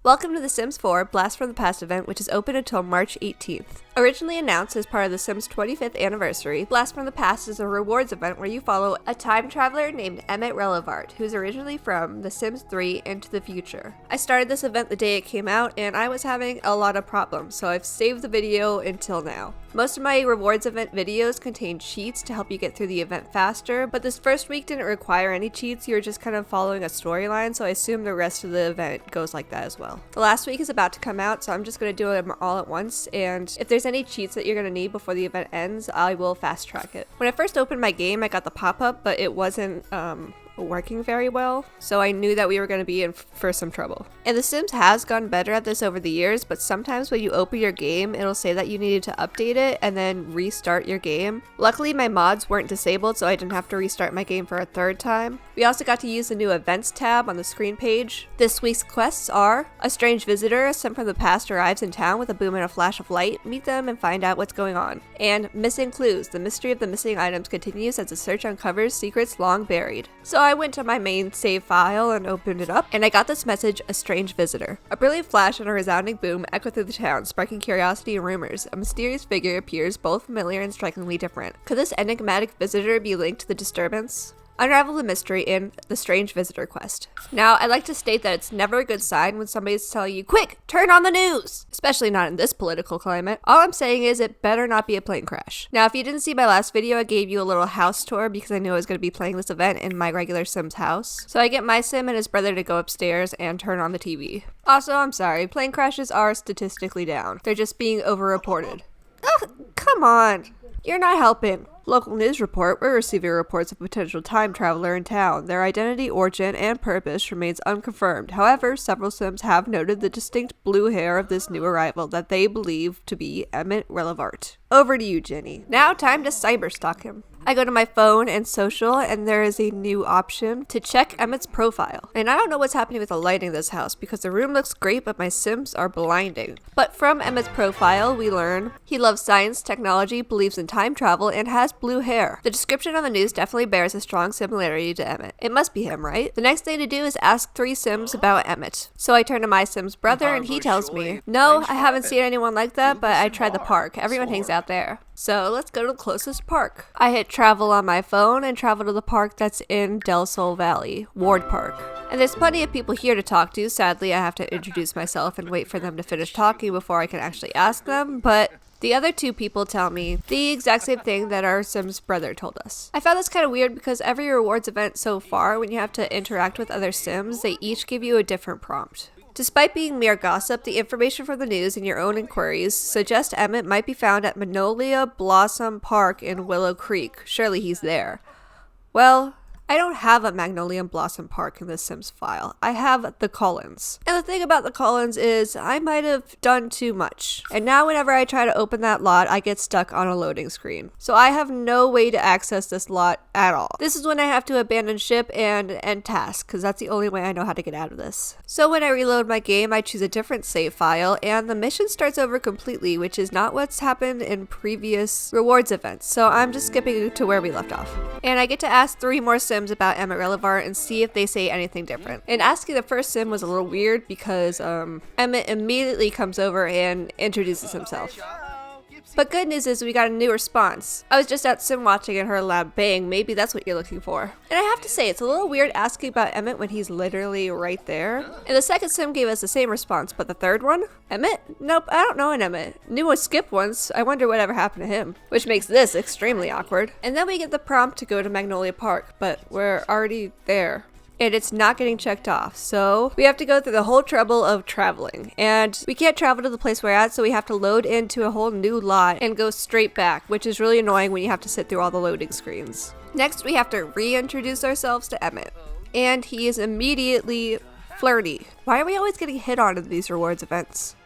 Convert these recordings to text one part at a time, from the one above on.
Welcome to The Sims 4 Blast from the Past event, which is open until March 18th. Originally announced as part of The Sims 25th anniversary, Blast from the Past is a rewards event where you follow a time traveler named Emit Relevart, who's originally from The Sims 3 Into the Future. I started this event the day it came out, and I was having a lot of problems, so I've saved the video until now. Most of my rewards event videos contain cheats to help you get through the event faster, but this first week didn't require any cheats. You were just kind of following a storyline, so I assume the rest of the event goes like that as well. The last week is about to come out, so I'm just going to do them all at once, and if there's any cheats that you're going to need before the event ends, I will fast track it. When I first opened my game, I got the pop-up, but it wasn't working very well, so I knew that we were going to be in for some trouble. And The Sims has gotten better at this over the years, but sometimes when you open your game, it'll say that you needed to update it and then restart your game. Luckily, my mods weren't disabled, so I didn't have to restart my game for a third time. We also got to use the new events tab on the screen page. This week's quests are: a strange visitor sent from the past arrives in town with a boom and a flash of light. Meet them and find out what's going on. And missing clues. The mystery of the missing items continues as the search uncovers secrets long buried. So I went to my main save file and opened it up, and I got this message: a strange visitor. A brilliant flash and a resounding boom echo through the town, sparking curiosity and rumors. A mysterious figure appears, both familiar and strikingly different. Could this enigmatic visitor be linked to the disturbance? Unravel the mystery in The Strange Visitor quest. Now, I'd like to state that it's never a good sign when somebody's telling you, "Quick, turn on the news!" Especially not in this political climate. All I'm saying is it better not be a plane crash. Now, if you didn't see my last video, I gave you a little house tour because I knew I was going to be playing this event in my regular Sims house. So I get my Sim and his brother to go upstairs and turn on the TV. Also, I'm sorry, plane crashes are statistically down. They're just being overreported. Ugh, come on. You're not helping. Local news report, we're receiving reports of a potential time traveler in town. Their identity, origin, and purpose remains unconfirmed. However, several Sims have noted the distinct blue hair of this new arrival that they believe to be Emit Relevart. Over to you, Jenny. Now time to cyberstalk him. I go to my phone and social, and there is a new option to check Emmit's profile. And I don't know what's happening with the lighting in this house because the room looks great, but my Sims are blinding. But from Emmit's profile, we learn he loves science, technology, believes in time travel, and has blue hair. The description on the news definitely bears a strong similarity to Emit. It must be him, right? The next thing to do is ask 3 Sims about Emit. So I turn to my Sim's brother, and he tells me, "No, I haven't seen anyone like that, but I tried the park. Everyone hangs out there." So let's go to the closest park. I hit travel on my phone and travel to the park that's in Del Sol Valley, Ward Park. And there's plenty of people here to talk to. Sadly, I have to introduce myself and wait for them to finish talking before I can actually ask them, but the other 2 people tell me the exact same thing that our Sim's brother told us. I found this kind of weird because every rewards event so far, when you have to interact with other Sims, they each give you a different prompt. Despite being mere gossip, the information from the news and your own inquiries suggest Emit might be found at Magnolia Blossom Park in Willow Creek. Surely he's there. Well, I don't have a Magnolia Blossom Park in the Sims file. I have the Collins. And the thing about the Collins is I might have done too much. And now whenever I try to open that lot, I get stuck on a loading screen. So I have no way to access this lot at all. This is when I have to abandon ship and end task, because that's the only way I know how to get out of this. So when I reload my game, I choose a different save file, and the mission starts over completely, which is not what's happened in previous rewards events. So I'm just skipping to where we left off. And I get to ask 3 more Sims about Emit Relevart and see if they say anything different. And asking the first Sim was a little weird because Emit immediately comes over and introduces himself. But good news is we got a new response. I was just out Sim watching and heard a loud bang. Maybe that's what you're looking for. And I have to say, it's a little weird asking about Emit when he's literally right there. And the second Sim gave us the same response, but the third one? Emit? Nope, I don't know an Emit. Knew a Skip once. I wonder whatever happened to him. Which makes this extremely awkward. And then we get the prompt to go to Magnolia Park, but we're already there. And it's not getting checked off, so we have to go through the whole trouble of traveling. And we can't travel to the place we're at, so we have to load into a whole new lot and go straight back, which is really annoying when you have to sit through all the loading screens. Next, we have to reintroduce ourselves to Emit, and he is immediately flirty. Why are we always getting hit on in these rewards events?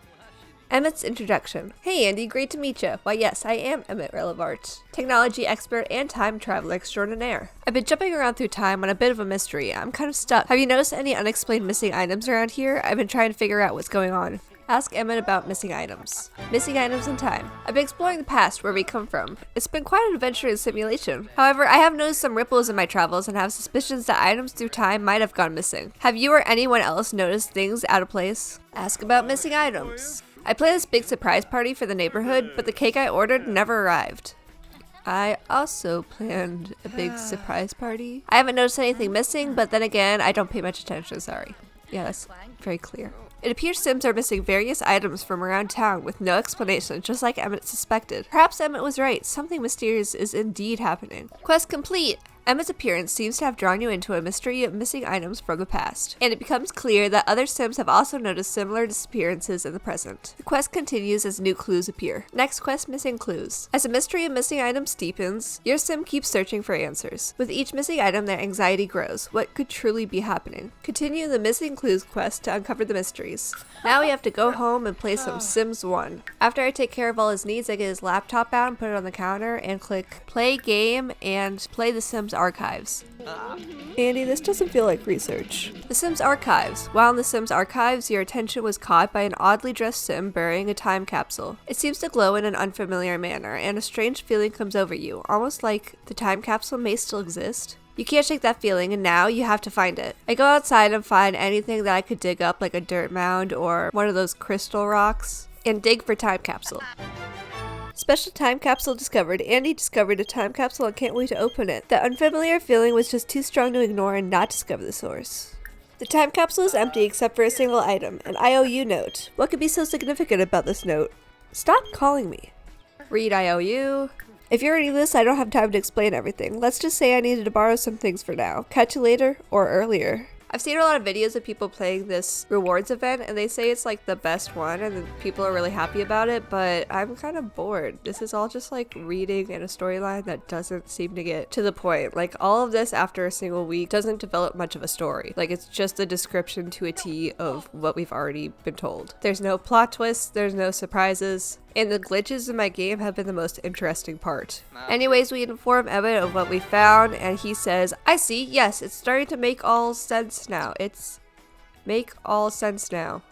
Emit's introduction. Hey Andy, great to meet you. Why yes, I am Emit Relevart, technology expert and time traveler extraordinaire. I've been jumping around through time on a bit of a mystery. I'm kind of stuck. Have you noticed any unexplained missing items around here? I've been trying to figure out what's going on. Ask Emit about missing items. Missing items in time. I've been exploring the past, where we come from. It's been quite an adventure in simulation. However, I have noticed some ripples in my travels and have suspicions that items through time might have gone missing. Have you or anyone else noticed things out of place? Ask about missing items. I planned this big surprise party for the neighborhood, but the cake I ordered never arrived. I also planned a big surprise party. I haven't noticed anything missing, but then again, I don't pay much attention, sorry. Yeah, that's very clear. It appears Sims are missing various items from around town with no explanation, just like Emit suspected. Perhaps Emit was right. Something mysterious is indeed happening. Quest complete! Emmit's appearance seems to have drawn you into a mystery of missing items from the past, and it becomes clear that other Sims have also noticed similar disappearances in the present. The quest continues as new clues appear. Next quest, missing clues. As the mystery of missing items deepens, your Sim keeps searching for answers. With each missing item, their anxiety grows. What could truly be happening? Continue the missing clues quest to uncover the mysteries. Now we have to go home and play some Sims 1. After I take care of all his needs, I get his laptop out and put it on the counter and click play game and play the Sims Archives. Andy, this doesn't feel like research. The Sims Archives. While in the Sims Archives, your attention was caught by an oddly dressed Sim burying a time capsule. It seems to glow in an unfamiliar manner, and a strange feeling comes over you, almost like the time capsule may still exist. You can't shake that feeling, and now you have to find it. I go outside and find anything that I could dig up, like a dirt mound or one of those crystal rocks, and dig for time capsule. Special time capsule discovered. Andy discovered a time capsule and can't wait to open it. The unfamiliar feeling was just too strong to ignore and not discover the source. The time capsule is empty except for a single item, an IOU note. What could be so significant about this note? Stop calling me. Read IOU. If you're reading this, I don't have time to explain everything. Let's just say I needed to borrow some things for now. Catch you later or earlier. I've seen a lot of videos of people playing this rewards event, and they say it's like the best one and then people are really happy about it, but I'm kind of bored. This is all just like reading and a storyline that doesn't seem to get to the point. Like all of this after a single week doesn't develop much of a story. Like it's just a description to a T of what we've already been told. There's no plot twists, there's no surprises. And the glitches in my game have been the most interesting part. Anyways, we inform Emit of what we found, and he says, I see, yes, it's starting to make all sense now. Make all sense now.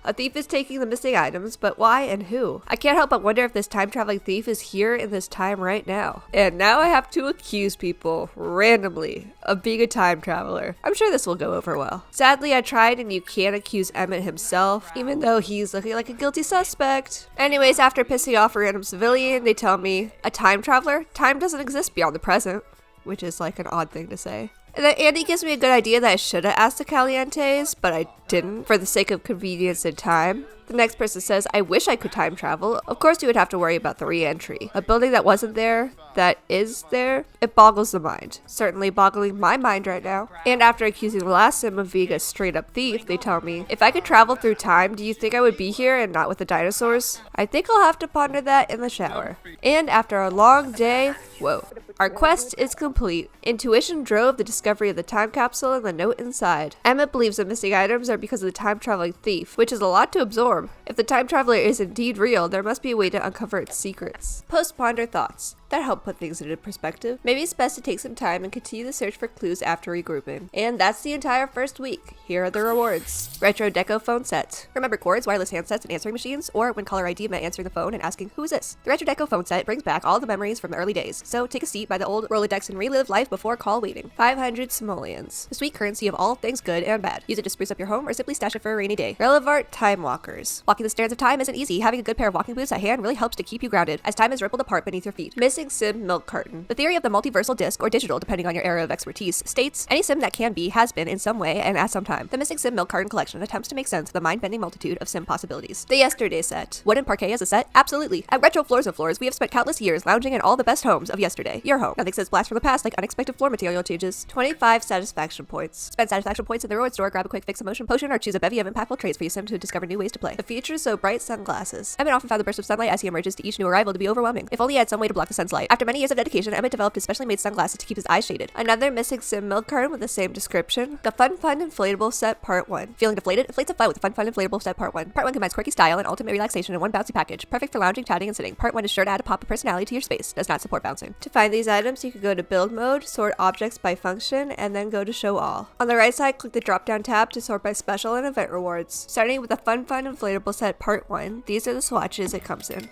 A thief is taking the missing items, but why and who? I can't help but wonder if this time-traveling thief is here in this time right now. And now I have to accuse people, randomly, of being a time traveler. I'm sure this will go over well. Sadly, I tried and you can't accuse Emit himself, even though he's looking like a guilty suspect. Anyways, after pissing off a random civilian, they tell me, a time traveler? Time doesn't exist beyond the present. Which is like an odd thing to say. And then Andy gives me a good idea that I should have asked the Calientes, but I didn't, for the sake of convenience and time. The next person says, I wish I could time travel. Of course you would have to worry about the re-entry. A building that wasn't there, that is there, it boggles the mind. Certainly boggling my mind right now. And after accusing the last Sim of being a straight up thief, they tell me, if I could travel through time, do you think I would be here and not with the dinosaurs? I think I'll have to ponder that in the shower. And after a long day, whoa. Our quest is complete. Intuition drove the discovery of the time capsule and the note inside. Emit believes the missing items are because of the time-traveling thief, which is a lot to absorb. If the time traveler is indeed real, there must be a way to uncover its secrets. Post-ponder thoughts. That helped put things into perspective. Maybe it's best to take some time and continue the search for clues after regrouping. And that's the entire first week. Here are the rewards. Retro Deco phone set. Remember cords, wireless handsets, and answering machines? Or when caller ID meant answering the phone and asking, who is this? The Retro Deco phone set brings back all the memories from the early days. So take a seat by the old Rolodex and relive life before call waiting. 500 simoleons. The sweet currency of all things good and bad. Use it to spruce up your home or simply stash it for a rainy day. Relevart Time Walkers. Walking the stairs of time isn't easy. Having a good pair of walking boots at hand really helps to keep you grounded, as time is rippled apart beneath your feet. Missing Sim milk carton. The theory of the multiversal disc, or digital depending on your area of expertise, states any Sim that can be has been in some way and at some time. The Missing Sim milk carton collection attempts to make sense of the mind-bending multitude of Sim possibilities. The Yesterday set. Wooden parquet as a set? Absolutely. At Retro Floors of Floors, we have spent countless years lounging in all the best homes of yesterday. Your home. Nothing says blast from the past like unexpected floor material changes. 25 satisfaction points. Spend satisfaction points in the reward store, grab a quick fix emotion potion, or choose a bevy of impactful traits for your Sim to discover new ways to play. The future so bright sunglasses. Emit often found the burst of sunlight as he emerges to each new arrival to be overwhelming. If only he had some way to block the sun's one's light. After many years of dedication, Emit developed his specially made sunglasses to keep his eyes shaded. Another missing sim milk carton with the same description. The Fun Inflatable Set Part 1. Feeling deflated? Inflate some fun with the Fun Inflatable Set Part 1. Part 1 combines quirky style and ultimate relaxation in one bouncy package. Perfect for lounging, chatting, and sitting. Part 1 is sure to add a pop of personality to your space. Does not support bouncing. To find these items, you can go to build mode, sort objects by function, and then go to show all. On the right side, click the drop down tab to sort by special and event rewards. Starting with the Fun Inflatable Set Part 1, these are the swatches it comes in.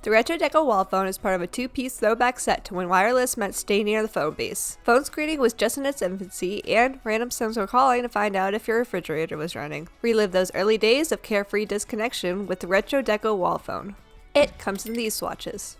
The Retro Deco wall phone is part of a two-piece throwback set to when wireless meant stay near the phone base. Phone screening was just in its infancy, and random sims were calling to find out if your refrigerator was running. Relive those early days of carefree disconnection with the Retro Deco wall phone. It comes in these swatches.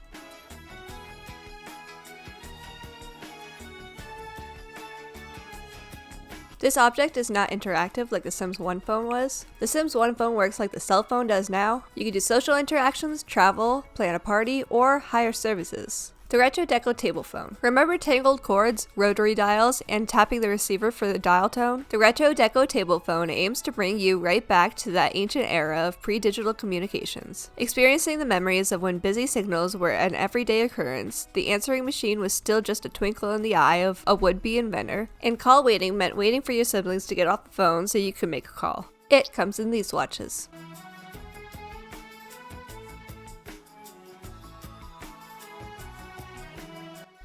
This object is not interactive like the Sims 1 phone was. The Sims 1 phone works like the cell phone does now. You can do social interactions, travel, plan a party, or hire services. The Retro Deco table phone. Remember tangled cords, rotary dials, and tapping the receiver for the dial tone? The Retro Deco table phone aims to bring you right back to that ancient era of pre-digital communications. Experiencing the memories of when busy signals were an everyday occurrence, the answering machine was still just a twinkle in the eye of a would-be inventor, and call waiting meant waiting for your siblings to get off the phone so you could make a call. It comes in these swatches.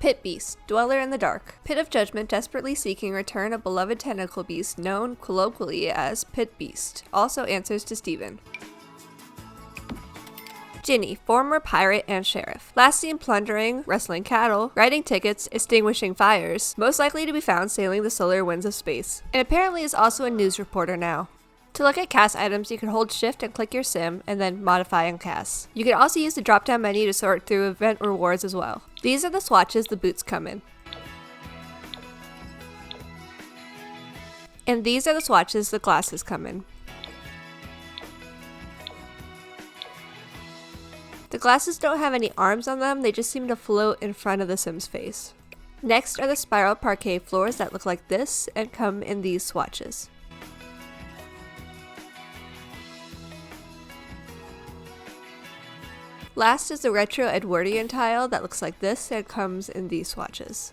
Pit Beast, Dweller in the Dark. Pit of Judgment desperately seeking return of beloved tentacle beast known colloquially as Pit Beast, also answers to Steven. Ginny, former pirate and sheriff. Last seen plundering, wrestling cattle, writing tickets, extinguishing fires, most likely to be found sailing the solar winds of space, and apparently is also a news reporter now. To look at cast items, you can hold shift and click your sim, and then modify and cast. You can also use the drop-down menu to sort through event rewards as well. These are the swatches the boots come in. And these are the swatches the glasses come in. The glasses don't have any arms on them, they just seem to float in front of the sim's face. Next are the spiral parquet floors that look like this and come in these swatches. Last is the retro Edwardian tile that looks like this and comes in these swatches.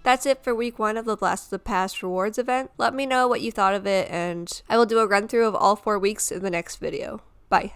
That's it for week 1 of the Blast of the Past rewards event. Let me know what you thought of it, and I will do a run through of all 4 weeks in the next video. Bye.